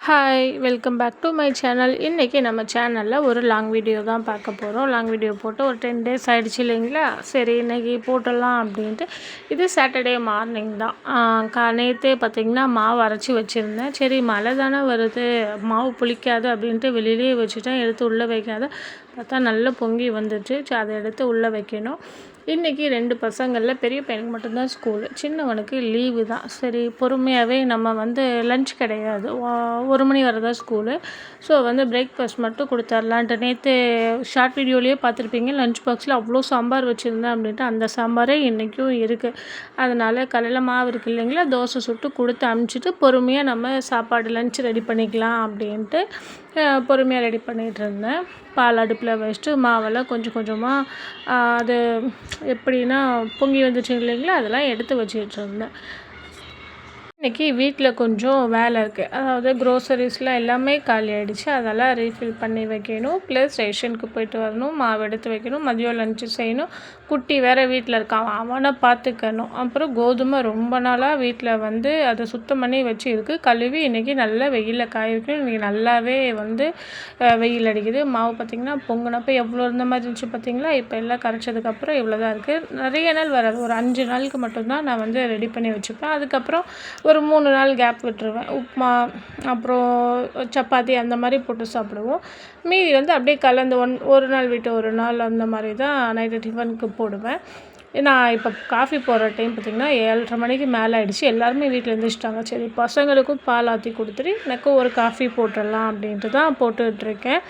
Hi welcome back to my channel. இன்றைக்கி நம்ம சேனலில் ஒரு லாங் வீடியோ தான் பார்க்க போகிறோம். லாங் வீடியோ போட்டு ஒரு 10 டேஸ் ஆகிடுச்சு இல்லைங்களா? சரி இன்றைக்கி போட்டுடலாம் அப்படின்ட்டு. இது சாட்டர்டே மார்னிங் தான். நேற்றே பார்த்திங்கன்னா மாவு அரைச்சி வச்சுருந்தேன். சரி மழை தானே வருது, மாவு புளிக்காது அப்படின்ட்டு வெளியிலேயே வச்சுட்டேன். எடுத்து உள்ளே வைக்காத பார்த்தா நல்லா பொங்கி வந்துச்சு. சரி அதை எடுத்து உள்ளே வைக்கணும். இன்றைக்கி 2 பசங்களில் பெரிய பையனுக்கு மட்டும்தான் ஸ்கூலு, சின்னவனுக்கு லீவு தான். சரி பொறுமையாகவே நம்ம லஞ்ச் கிடையாது, 1 மணி வரை தான் ஸ்கூலு. ஸோ பிரேக்ஃபாஸ்ட் மட்டும் கொடுத்துர்லான்ட்டு நேற்று ஷார்ட் வீடியோலேயே பார்த்துருப்பீங்க. லஞ்ச் பாக்ஸில் அவ்வளோ சாம்பார் வச்சுருந்தேன் அப்படின்ட்டு அந்த சாம்பாரே இன்றைக்கும் இருக்குது. அதனால் காலையில் மாவு இருக்குது இல்லைங்களா, தோசை சுட்டு கொடுத்து அனுப்பிச்சிட்டு பொறுமையாக நம்ம சாப்பாடு லஞ்ச் ரெடி பண்ணிக்கலாம் அப்படின்ட்டு பொறுமையாக ரெடி பண்ணிகிட்டு இருந்தேன். பால் அடுப்பில் வச்சுட்டு மாவெல்லாம் கொஞ்சம் கொஞ்சமாக அது எப்படின்னா பொங்கி வந்துச்சு இல்லைங்களா, அதெல்லாம் எடுத்து வச்சுக்கிட்டு இருந்தேன். இன்றைக்கி வீட்டில் கொஞ்சம் வேலை இருக்குது. அதாவது க்ரோசரிஸ்லாம் எல்லாமே காலி ஆகிடுச்சு. அதெல்லாம் ரீஃபில் பண்ணி வைக்கணும். ப்ளஸ் ரேஷனுக்கு போயிட்டு வரணும், மாவு எடுத்து வைக்கணும், மதியம் லஞ்சு செய்யணும். குட்டி வேறு வீட்டில் இருக்கான், அவனை பார்த்துக்கணும். அப்புறம் கோதுமை ரொம்ப நாளாக வீட்டில் அதை சுத்தம் பண்ணி வச்சு இருக்குது, கழுவி இன்றைக்கி நல்லா வெயிலில் காய வைக்கணும். இன்றைக்கி நல்லாவே வெயில் அடிக்குது. மாவு பார்த்திங்கன்னா பொங்கினப்போ எவ்வளோ இருந்த மாதிரி இருந்துச்சு பார்த்திங்களா, இப்போ எல்லாம் கரைச்சதுக்கப்புறம் இவ்வளோ தான் இருக்குது. நிறைய நாள் வராது, ஒரு 5 நாளுக்கு மட்டும்தான் நான் ரெடி பண்ணி வச்சுப்பேன். அதுக்கப்புறம் ஒரு 3 நாள் கேப் விட்டுருவேன். உப்புமா அப்புறம் சப்பாத்தி அந்த மாதிரி போட்டு சாப்பிடுவோம். மீதி அப்படியே கலந்து ஒரு நாள் விட்டு ஒரு நாள் அந்த மாதிரி தான் நைட்டு டிஃபனுக்கு போடுவேன். நான் இப்போ காஃபி போடுற டைம் பார்த்திங்கன்னா 7:30 மணிக்கு மேலே ஆகிடுச்சு. எல்லாருமே வீட்டில் எழுந்திரிச்சிட்டாங்க. சரி பசங்களுக்கும் பால் ஆற்றி கொடுத்துட்டு எனக்கும் ஒரு காஃபி போட்டுடலாம் அப்படின்ட்டு தான் போட்டுட்ருக்கேன்.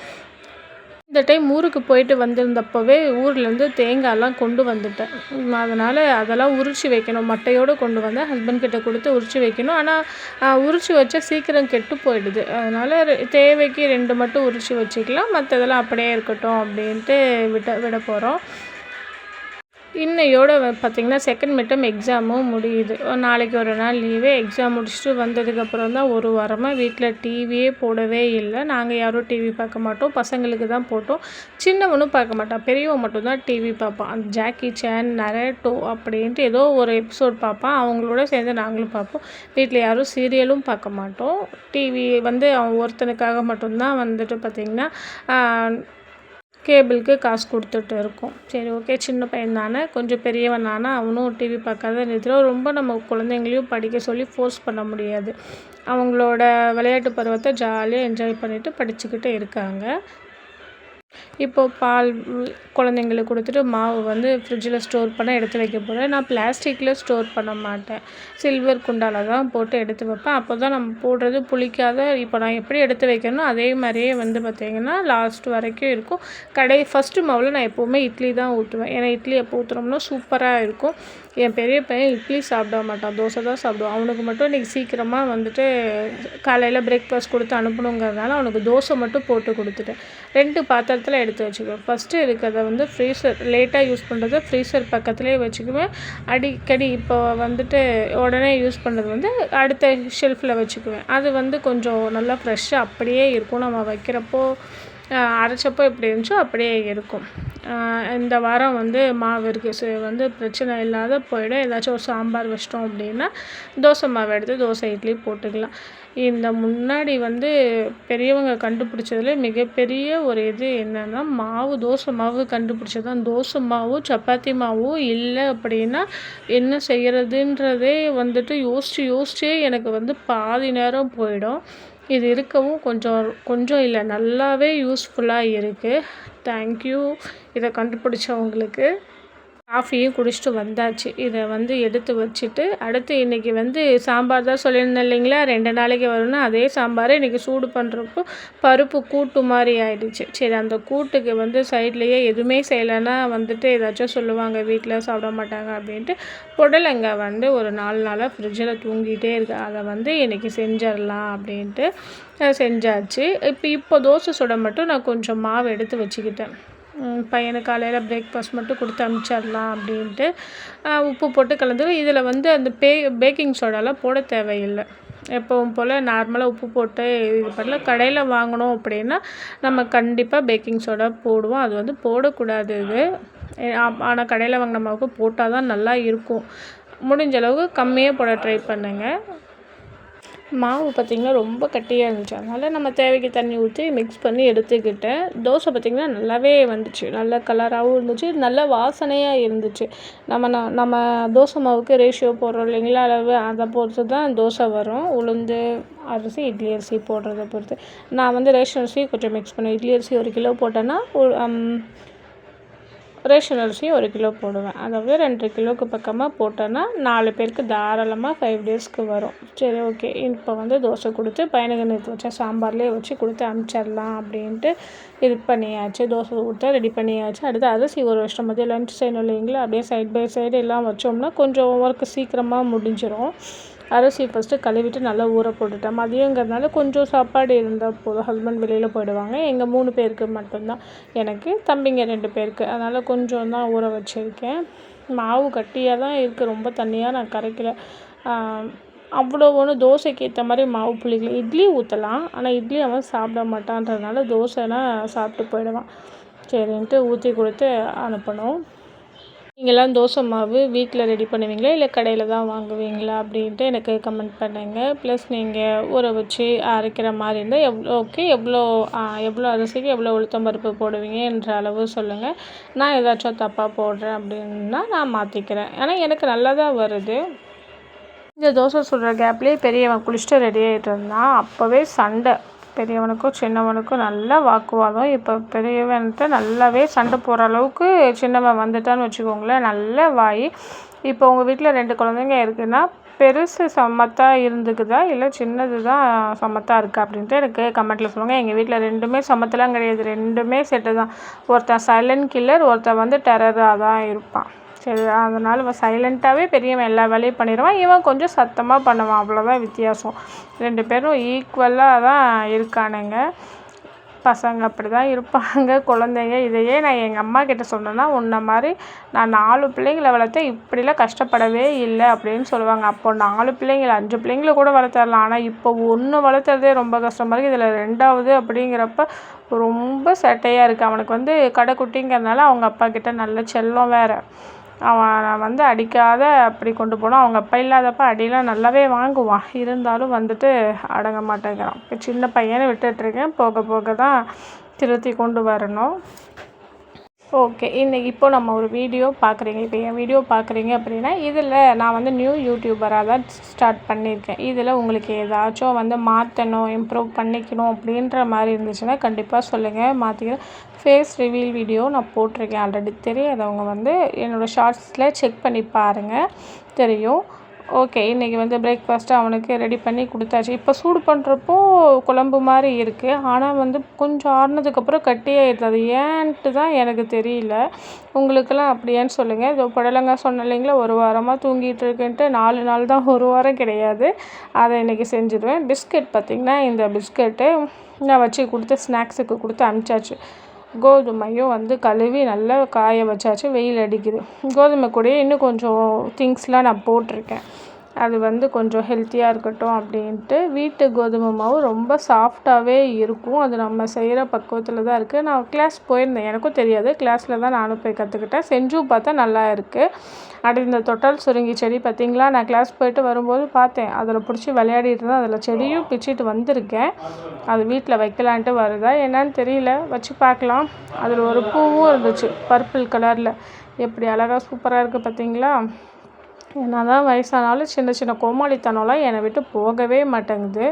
இந்த டைம் ஊருக்கு போயிட்டு வந்திருந்தப்போவே ஊர்லேருந்து தேங்காயெல்லாம் கொண்டு வந்துட்டேன். அதனால் அதெல்லாம் உரித்து வைக்கணும். மட்டையோடு கொண்டு வந்தேன், ஹஸ்பண்ட்கிட்ட கொடுத்து உரித்து வைக்கணும். ஆனால் உரித்து வச்சா சீக்கிரம் கெட்டு போயிடுது. அதனால் தேவைக்கு 2 மட்டும் உரித்து வச்சுக்கலாம், மற்றதெல்லாம் அப்படியே இருக்கட்டும் அப்படின்ட்டு விட போகிறோம். இன்னையோட பார்த்திங்கன்னா செகண்ட் மிட்டம் எக்ஸாமும் முடியுது. நாளைக்கு ஒரு நாள் லீவு. எக்ஸாம் முடிச்சுட்டு வந்ததுக்கப்புறம் தான் ஒரு வாரமாக வீட்டில் டிவியே போடவே இல்லை. நாங்கள் யாரும் டிவி பார்க்க மாட்டோம், பசங்களுக்கு தான் போட்டோம். சின்னவனும் பார்க்க மாட்டான், பெரியவன் மட்டும்தான் டிவி பார்ப்பான். அந்த ஜாக்கி சேன், நரேட்டோ அப்படின்ட்டு ஏதோ ஒரு எபிசோட் பார்ப்பான். அவங்களோட சேர்ந்து நாங்களும் பார்ப்போம். வீட்டில் யாரும் சீரியலும் பார்க்க மாட்டோம். டிவி அவன் ஒருத்தனுக்காக மட்டும்தான் பார்த்திங்கன்னா கேபிளுக்கு காசு கொடுத்துட்டு இருக்கோம். சரி ஓகே, சின்ன பையன் தானே, கொஞ்சம் பெரியவன் தானே, அவனும் டிவி பார்க்காத நிறுத்திடும். ரொம்ப நம்ம குழந்தைங்களையும் படிக்க சொல்லி ஃபோர்ஸ் பண்ண முடியாது. அவங்களோட விளையாட்டு பருவத்தை ஜாலியாக என்ஜாய் பண்ணிவிட்டு படிச்சுக்கிட்டு இருக்காங்க. இப்போது பால் குழந்தைங்களுக்கு கொடுத்துட்டு மாவு ஃப்ரிட்ஜில் ஸ்டோர் பண்ண எடுத்து வைக்க போகிறேன். நான் பிளாஸ்டிக்கில் ஸ்டோர் பண்ண மாட்டேன், சில்வர் குண்டால தான் போட்டு எடுத்து வைப்பேன். அப்போ தான் நம்ம போடுறது புளிக்காத. இப்போ நான் எப்படி எடுத்து வைக்கணும் அதே மாதிரியே பார்த்திங்கன்னா லாஸ்ட் வரைக்கும் இருக்கும். ஃபஸ்ட்டு மாவில் நான் எப்போவுமே இட்லி தான் ஊற்றுவேன். ஏன்னா இட்லி எப்போ ஊற்றுனோம்னா சூப்பராக இருக்கும். என் பெரிய பையன் இட்லி சாப்பிட மாட்டான், தோசை தான் சாப்பிடுவான். அவனுக்கு மட்டும் இன்றைக்கி சீக்கிரமாக காலையில் பிரேக்ஃபாஸ்ட் கொடுத்து அனுப்பணுங்கிறதுனால அவனுக்கு தோசை மட்டும் போட்டு கொடுத்துட்டேன். 2 பாத்திரத்தில் எடுத்து வச்சுக்குவேன். ஃபஸ்ட்டு இருக்கிறத ஃப்ரீசர், லேட்டாக யூஸ் பண்ணுறத ஃப்ரீசர் பக்கத்துலேயே வச்சுக்குவேன். அடிக்கடி இப்போ உடனே யூஸ் பண்ணுறது அடுத்த ஷெல்ஃபில் வச்சுக்குவேன். அது கொஞ்சம் நல்லா ஃப்ரெஷ்ஷாக அப்படியே இருக்கும். நம்ம வைக்கிறப்போ அரைச்சப்போ எப்படி இருந்துச்சோ அப்படியே இருக்கும். இந்த வாரம் மாவு இருக்குது, பிரச்சனை இல்லாத போயிடும். ஏதாச்சும் ஒரு சாம்பார் வச்சிட்டோம் அப்படின்னா தோசை மாவு எடுத்து தோசை இட்லி போட்டுக்கலாம். இந்த முன்னாடி பெரியவங்க கண்டுபிடிச்சதுல மிகப்பெரிய ஒரு இது என்னென்னா, தோசை மாவு கண்டுபிடிச்சது தான். தோசை மாவும் சப்பாத்தி மாவும் இல்லை அப்படின்னா என்ன செய்கிறதுன்றதே யோசிச்சே எனக்கு பாதி நேரம் போயிடும். இது இருக்கவும் கொஞ்சம் இல்லை, நல்லாவே யூஸ்ஃபுல்லாக இருக்குது. தேங்க்யூ இதை கண்டுபிடிச்சவங்களுக்கு. காஃபியும் குடிச்சிட்டு வந்தாச்சு. இதை எடுத்து வச்சுட்டு அடுத்து இன்றைக்கி சாம்பார் தான் சொல்லியிருந்தேன் இல்லைங்களா, 2 நாளைக்கு வரும்னா அதே சாம்பாரை இன்றைக்கி சூடு பண்ணுறப்போ பருப்பு கூட்டு மாதிரி ஆகிடுச்சு. சரி அந்த கூட்டுக்கு சைட்லேயே எதுவுமே செய்யலைன்னா ஏதாச்சும் சொல்லுவாங்க, வீட்டில் சாப்பிட மாட்டாங்க அப்படின்ட்டு புடலங்க ஒரு 4 நாளாக ஃப்ரிட்ஜில் தூங்கிட்டே இருக்கு. அதை இன்றைக்கி செஞ்சிடலாம் அப்படின்ட்டு செஞ்சாச்சு. இப்போ தோசை சுட மட்டும் நான் கொஞ்சம் மாவு எடுத்து வச்சுக்கிட்டேன். பையனுக்கு காலையில் பிரேக்ஃபாஸ்ட் மட்டும் கொடுத்து அனுப்பிச்சிடலாம் அப்படின்ட்டு உப்பு போட்டு கலந்து. இதில் அந்த பேக்கிங் சோடாலாம் போட தேவையில்லை. எப்பவும் போல் நார்மலாக உப்பு போட்டு இது பண்ணல. கடையில் வாங்கினோம் அப்படின்னா நம்ம கண்டிப்பாக பேக்கிங் சோடா போடுவோம். அது போடக்கூடாது இது. ஆனால் கடையில் வாங்கின மாவுக்கு போட்டால் தான் நல்லா இருக்கும். முடிஞ்ச அளவுக்கு கம்மியாக போட ட்ரை பண்ணுங்கள். மாவு பார்த்திங்கன்னா ரொம்ப கட்டியாக இருந்துச்சு. அதனால் நம்ம தேவைக்கு தண்ணி ஊற்றி மிக்ஸ் பண்ணி எடுத்துக்கிட்டேன். தோசை பார்த்திங்கன்னா நல்லாவே வந்துச்சு. நல்ல கலராகவும் இருந்துச்சு, நல்ல வாசனையாக இருந்துச்சு. நம்ம தோசை மாவுக்கு ரேஷியோ போடுறோம் இல்லைங்களா, அளவு அதை பொறுத்து தான் தோசை வரும். உளுந்து அரிசி, இட்லி அரிசி போடுறத பொறுத்து. நான் வந்து ரேஷன் அரிசி கொஞ்சம் மிக்ஸ் பண்ணுவேன். இட்லி அரிசி 1 கிலோ போட்டேன்னா ரேஷன் அரிசி 1 கிலோ போடுவேன். அதாவது 2 கிலோவுக்கு பக்கமாக போட்டேன்னா 4 பேருக்கு தாராளமாக 5 டேஸ்க்கு வரும். சரி, ஓகே. இப்போ வந்து தோசை கொடுத்து பையனுக்கு நேற்று வச்ச சாம்பார்லேயே வச்சு கொடுத்து அனுப்பிச்சிடலாம் அப்படின்ட்டு இது பண்ணியாச்சு. தோசை கொடுத்தா ரெடி பண்ணியாச்சு. அடுத்து அரிசி ஊற வச்சிட்டோம். மதியம் லஞ்ச் செய்யணும் இல்லைங்களா, அப்படியே சைட் பை சைடு எல்லாம் வச்சோம்னா கொஞ்சம் ஒர்க்கு சீக்கிரமாக முடிஞ்சிடும். அரிசி ஃபஸ்ட்டு கழுவிட்டு நல்லா ஊற போட்டுட்டேன். மதியங்கிறதுனால கொஞ்சம் சாப்பாடு இருந்தால் போதும். ஹஸ்பண்ட் வெளியில் போயிடுவாங்க. எங்கள் 3 பேருக்கு மட்டும்தான், எனக்கு தம்பிங்க 2 பேருக்கு. அதனால் கொஞ்சம் தான் ஊற வச்சுருக்கேன். மாவு கட்டியாக தான் இருக்குது, ரொம்ப தண்ணியாக நான் கரைக்கல. அவ்வளோ ஒன்றும் தோசைக்கு ஏற்ற மாதிரி மாவு புளிக்கல. இட்லி ஊற்றலாம், ஆனால் இட்லி அவன் சாப்பிட மாட்டான்றதுனால தோசைனா சாப்பிட்டு போயிடுவான். சரின்ட்டு ஊற்றி கொடுத்து அனுப்பணும். நீங்கள்லாம் தோசை மாவு வீட்டில் ரெடி பண்ணுவீங்களா, இல்லை கடையில் தான் வாங்குவீங்களா அப்படின்ட்டு எனக்கு கமெண்ட் பண்ணுங்கள். ப்ளஸ் நீங்கள் ஊற வச்சு அரைக்கிற மாதிரி இருந்தால் எவ்வளோ அரிசிக்கு எவ்வளோ உளுத்தம் பருப்பு போடுவீங்கன்ற அளவு சொல்லுங்கள். நான் ஏதாச்சும் தப்பாக போடுறேன் அப்படின்னா நான் மாற்றிக்கிறேன். ஆனால் எனக்கு நல்லா தான் வருது. இந்த தோசை சுடுற கேப்லேயே பெரியவன் குளிச்சுட்டு ரெடி ஆகிட்டு இருந்தான். அப்போவே சண்டை, பெரியவனுக்கும் சின்னவனுக்கும் நல்ல வாக்குவாதம். இப்போ பெரியவன்கிட்ட நல்லாவே சண்டை போடுற அளவுக்கு சின்னவன் வந்துட்டான்னு வச்சுக்கோங்களேன். நல்ல வாய். இப்போ உங்கள் வீட்டில் 2 குழந்தைங்க இருக்குன்னா பெருசு சமத்தாக இருந்துக்குதா, இல்லை சின்னது தான் சமத்தாக இருக்குது அப்படின்ட்டு எனக்கு கமெண்ட்டில் சொல்லுங்கள். எங்கள் வீட்டில் 2மே சமத்தெலாம் கிடையாது, 2மே செட்டு தான். ஒருத்தன் சைலண்ட் கில்லர், ஒருத்தன் வந்து டெரராக தான் இருப்பான். சரி, அதனால் சைலண்ட்டாகவே பெரியவன் எல்லா வேலையும் பண்ணிடுவான், இவன் கொஞ்சம் சத்தமாக பண்ணுவான். அவ்வளோதான் வித்தியாசம். 2 பேரும் ஈக்குவலாக தான் இருக்கானுங்க. பசங்க அப்படி தான் இருப்பாங்க, குழந்தைங்க. இதையே நான் எங்கள் அம்மா கிட்ட சொன்னேன்னா, உன்னை மாதிரி நான் 4 பிள்ளைங்களை வளர்த்தேன், இப்படிலாம் கஷ்டப்படவே இல்லை அப்படின்னு சொல்லுவாங்க. அப்போ 4 பிள்ளைங்கள 5 பிள்ளைங்கள கூட வளர்த்தரலாம். ஆனால் இப்போ 1 வளர்த்துறதே ரொம்ப கஷ்டமாக இருக்குது. இதில் 2வது அப்படிங்கிறப்ப ரொம்ப சேட்டையாக இருக்குது. அவனுக்கு வந்து கடைக்குட்டிங்கிறதுனால அவங்க அப்பா கிட்ட நல்ல செல்லம் வேறு. அவன் வந்து அடிக்காத அப்படி கொண்டு போனால், அவங்க அப்பா இல்லாதப்ப அடியெலாம் நல்லாவே வாங்குவான். இருந்தாலும் வந்துட்டு அடங்க மாட்டேங்கிறான். சின்ன பையனை விட்டுட்ருக்கேன், போக போக தான் திருத்தி கொண்டு வரணும். ஓகே, இப்போ நம்ம ஒரு வீடியோ பார்க்குறீங்க. இப்போ என் வீடியோ பார்க்குறீங்க அப்படின்னா, இதில் நான் வந்து நியூ யூடியூபராக தான் ஸ்டார்ட் பண்ணியிருக்கேன். இதில் உங்களுக்கு ஏதாச்சும் வந்து மாற்றணும், இம்ப்ரூவ் பண்ணிக்கணும் அப்படின்ற மாதிரி இருந்துச்சுன்னா கண்டிப்பாக சொல்லுங்கள், மாற்றிக்கிறேன். ஃபேஸ் ரிவீல் வீடியோ நான் போட்டிருக்கேன் ஆல்ரெடி. தெரியாதவங்க வந்து என்னோடய ஷார்ட்ஸில் செக் பண்ணி பாருங்கள், தெரியும். ஓகே, இன்றைக்கி வந்து பிரேக்ஃபாஸ்ட்டு அவனுக்கு ரெடி பண்ணி கொடுத்தாச்சு. இப்போ சூடு பண்ணுறப்போ குழம்பு மாதிரி இருக்குது, ஆனால் வந்து கொஞ்சம் ஆறுனதுக்கப்புறம் கட்டியாகிடுது. அது ஏன்ட்டு தான் எனக்கு தெரியல. உங்களுக்கெல்லாம் அப்படியான்னு சொல்லுங்கள். இதோ புடலங்காய் சொன்னேன் இல்லைங்களா, 1 வாரமாக தூங்கிட்டு இருக்குன்ட்டு, 4 நாள் தான், 1 வாரம் கிடையாது. அதை இன்றைக்கி செஞ்சுடுவேன். பிஸ்கெட் பார்த்திங்கன்னா, இந்த பிஸ்கெட்டு நான் வச்சு கொடுத்து ஸ்நாக்ஸுக்கு கொடுத்து அனுப்பிச்சாச்சு. கோதுமையும் வந்து கழுவி நல்லா காய வச்சாச்சு, வெயில் அடிக்குது. கோதுமை கூடயே இன்னும் கொஞ்சம் திங்ஸ்லாம் நான் போட்டிருக்கேன். அது வந்து கொஞ்சம் ஹெல்த்தியாக இருக்கட்டும் அப்படின்ட்டு. வீட்டு கோதுமை மாவு ரொம்ப சாஃப்டாகவே இருக்கும். அது நம்ம செய்கிற பக்குவத்தில் தான் இருக்குது. நான் கிளாஸ் போயிருந்தேன், எனக்கும் தெரியாது. கிளாஸில் தான் நானும் போய் கற்றுக்கிட்டேன். செஞ்சும் பார்த்தா நல்லா இருக்குது. அப்படி இந்த தொட்டால் சுருங்கி செடி பார்த்திங்களா, நான் கிளாஸ் போயிட்டு வரும்போது பார்த்தேன். அதில் பிடிச்சி விளையாடிட்டு இருந்தேன். அதில் செடியும் பிச்சுட்டு வந்திருக்கேன். அது வீட்டில் வைக்கலான்ட்டு வருதா என்னன்னு தெரியல, வச்சு பார்க்கலாம். அதில் ஒரு பூவும் இருந்துச்சு பர்பிள் கலரில். எப்படி அழகாக சூப்பராக இருக்குது பார்த்திங்களா. என்ன தான் வயசானாலும் சின்ன சின்ன கோமாளித்தனம்லாம் என்னை விட்டு போகவே மாட்டேங்குது.